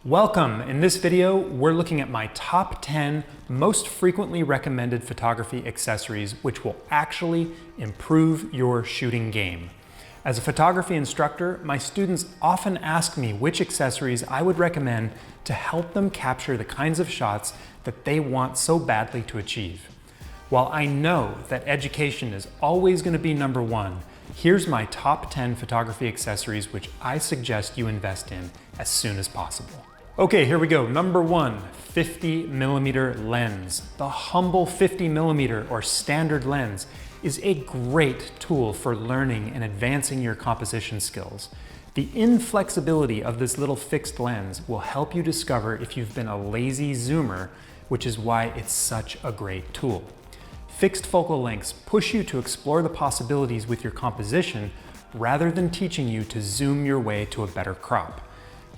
Welcome! In this video, we're looking at my top 10 most frequently recommended photography accessories which will actually improve your shooting game. As a photography instructor, my students often ask me which accessories I would recommend to help them capture the kinds of shots that they want so badly to achieve. While I know that education is always going to be number one, here's my top 10 photography accessories which I suggest you invest in as soon as possible. Okay, here we go. Number one, 50mm lens. The humble 50mm or standard lens is a great tool for learning and advancing your composition skills. The inflexibility of this little fixed lens will help you discover if you've been a lazy zoomer, which is why it's such a great tool. Fixed focal lengths push you to explore the possibilities with your composition rather than teaching you to zoom your way to a better crop.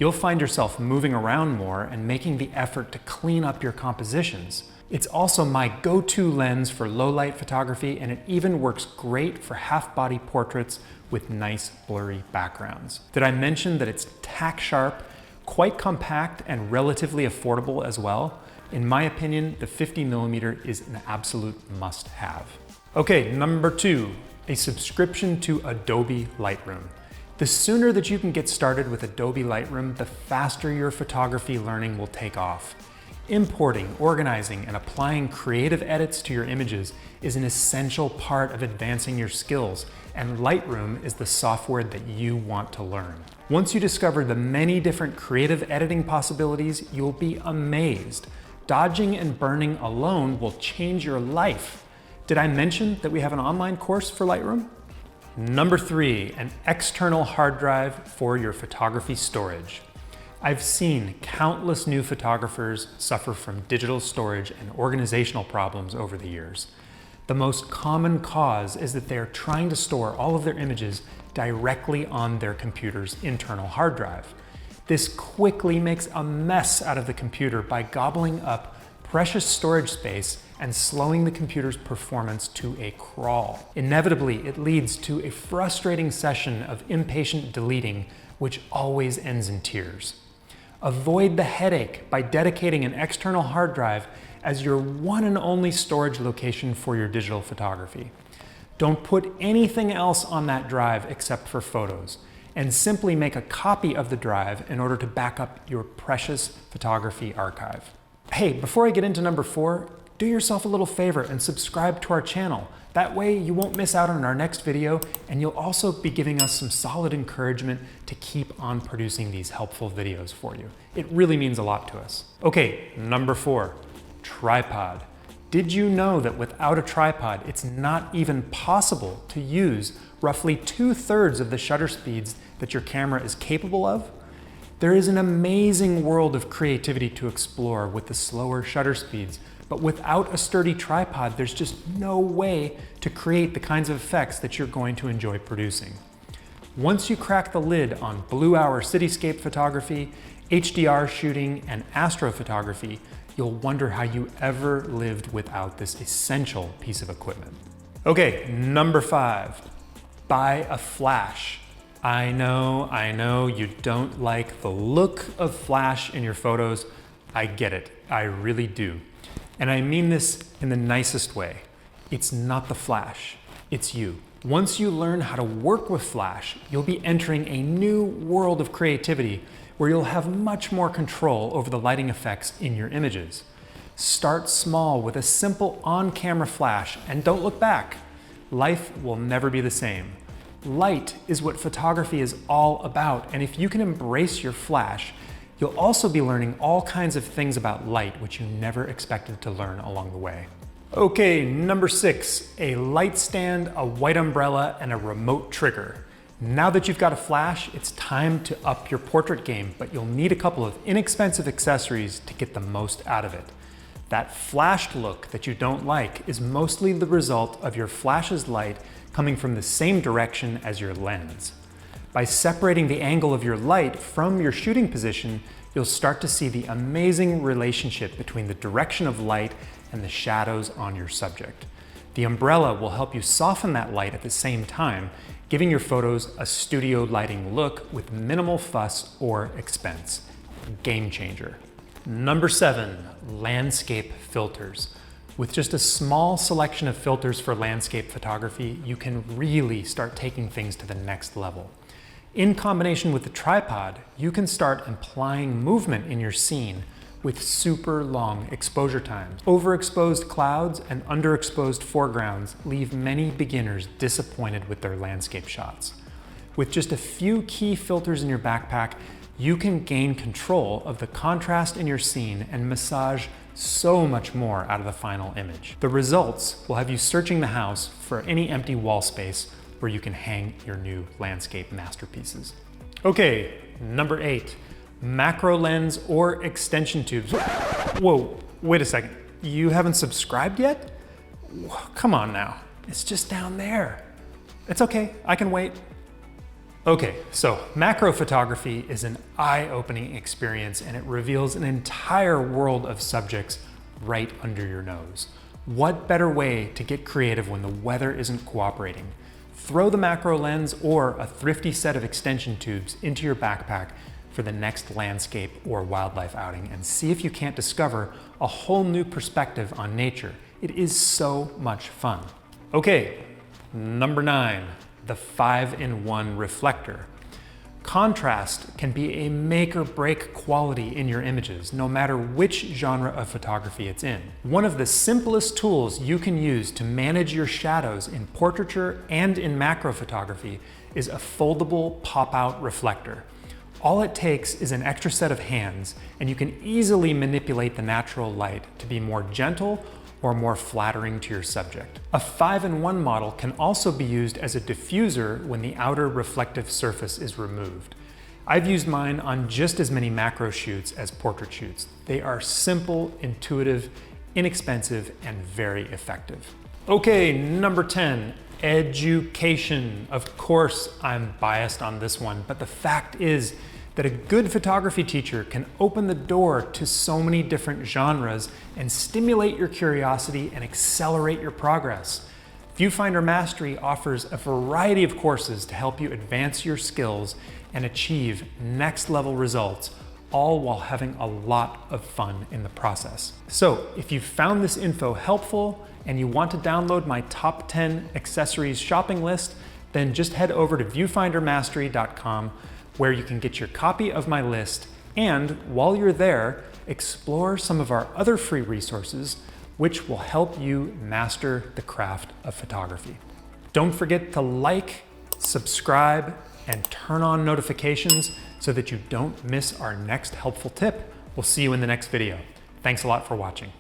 You'll find yourself moving around more and making the effort to clean up your compositions. It's also my go-to lens for low-light photography, and it even works great for half-body portraits with nice blurry backgrounds. Did I mention that it's tack sharp, quite compact, and relatively affordable as well? In my opinion, the 50mm is an absolute must-have. Okay, number two, a subscription to Adobe Lightroom. The sooner that you can get started with Adobe Lightroom, the faster your photography learning will take off. Importing, organizing, and applying creative edits to your images is an essential part of advancing your skills, and Lightroom is the software that you want to learn. Once you discover the many different creative editing possibilities, you'll be amazed. Dodging and burning alone will change your life. Did I mention that we have an online course for Lightroom? Number three, an external hard drive for your photography storage. I've seen countless new photographers suffer from digital storage and organizational problems over the years. The most common cause is that they are trying to store all of their images directly on their computer's internal hard drive. This quickly makes a mess out of the computer by gobbling up precious storage space and slowing the computer's performance to a crawl. Inevitably, it leads to a frustrating session of impatient deleting, which always ends in tears. Avoid the headache by dedicating an external hard drive as your one and only storage location for your digital photography. Don't put anything else on that drive except for photos, and simply make a copy of the drive in order to back up your precious photography archive. Hey, before I get into number four, do yourself a little favor and subscribe to our channel. That way you won't miss out on our next video, and you'll also be giving us some solid encouragement to keep on producing these helpful videos for you. It really means a lot to us. Okay, number four, tripod. Did you know that without a tripod, it's not even possible to use roughly 2/3 of the shutter speeds that your camera is capable of? There is an amazing world of creativity to explore with the slower shutter speeds, but without a sturdy tripod, there's just no way to create the kinds of effects that you're going to enjoy producing. Once you crack the lid on blue hour cityscape photography, HDR shooting, and astrophotography, you'll wonder how you ever lived without this essential piece of equipment. Okay, number five, buy a flash. I know you don't like the look of flash in your photos. I get it, I really do. And I mean this in the nicest way. It's not the flash, it's you. Once you learn how to work with flash, you'll be entering a new world of creativity where you'll have much more control over the lighting effects in your images. Start small with a simple on-camera flash and don't look back. Life will never be the same. Light is what photography is all about, and if you can embrace your flash, you'll also be learning all kinds of things about light which you never expected to learn along the way. Okay, number six, a light stand, a white umbrella, and a remote trigger. Now that you've got a flash, it's time to up your portrait game, but you'll need a couple of inexpensive accessories to get the most out of it. That flashed look that you don't like is mostly the result of your flash's light coming from the same direction as your lens. By separating the angle of your light from your shooting position, you'll start to see the amazing relationship between the direction of light and the shadows on your subject. The umbrella will help you soften that light at the same time, giving your photos a studio lighting look with minimal fuss or expense. game changer. Number 7, landscape filters. With just a small selection of filters for landscape photography, you can really start taking things to the next level. In combination with the tripod, you can start implying movement in your scene with super long exposure times. Overexposed clouds and underexposed foregrounds leave many beginners disappointed with their landscape shots. With just a few key filters in your backpack, you can gain control of the contrast in your scene and massage so much more out of the final image. The results will have you searching the house for any empty wall space where you can hang your new landscape masterpieces. Okay, number 8, macro lens or extension tubes. Whoa, wait a second. You haven't subscribed yet? Come on now, it's just down there. It's okay, I can wait. Okay, so macro photography is an eye-opening experience and it reveals an entire world of subjects right under your nose. What better way to get creative when the weather isn't cooperating? Throw the macro lens or a thrifty set of extension tubes into your backpack for the next landscape or wildlife outing and see if you can't discover a whole new perspective on nature. It is so much fun. Okay, number 9. The 5-in-1 reflector. Contrast can be a make or break quality in your images, no matter which genre of photography it's in. One of the simplest tools you can use to manage your shadows in portraiture and in macro photography is a foldable pop-out reflector. All it takes is an extra set of hands, and you can easily manipulate the natural light to be more gentle or more flattering to your subject. A 5-in-1 model can also be used as a diffuser when the outer reflective surface is removed. I've used mine on just as many macro shoots as portrait shoots. They are simple, intuitive, inexpensive, and very effective. Okay, number 10, education. Of course, I'm biased on this one, but the fact is that a good photography teacher can open the door to so many different genres and stimulate your curiosity and accelerate your progress. Viewfinder Mastery offers a variety of courses to help you advance your skills and achieve next level results, all while having a lot of fun in the process. So if you found this info helpful and you want to download my top 10 accessories shopping list, then just head over to viewfindermastery.com where you can get your copy of my list, and while you're there, explore some of our other free resources which will help you master the craft of photography. Don't forget to like, subscribe, and turn on notifications so that you don't miss our next helpful tip. We'll see you in the next video. Thanks a lot for watching.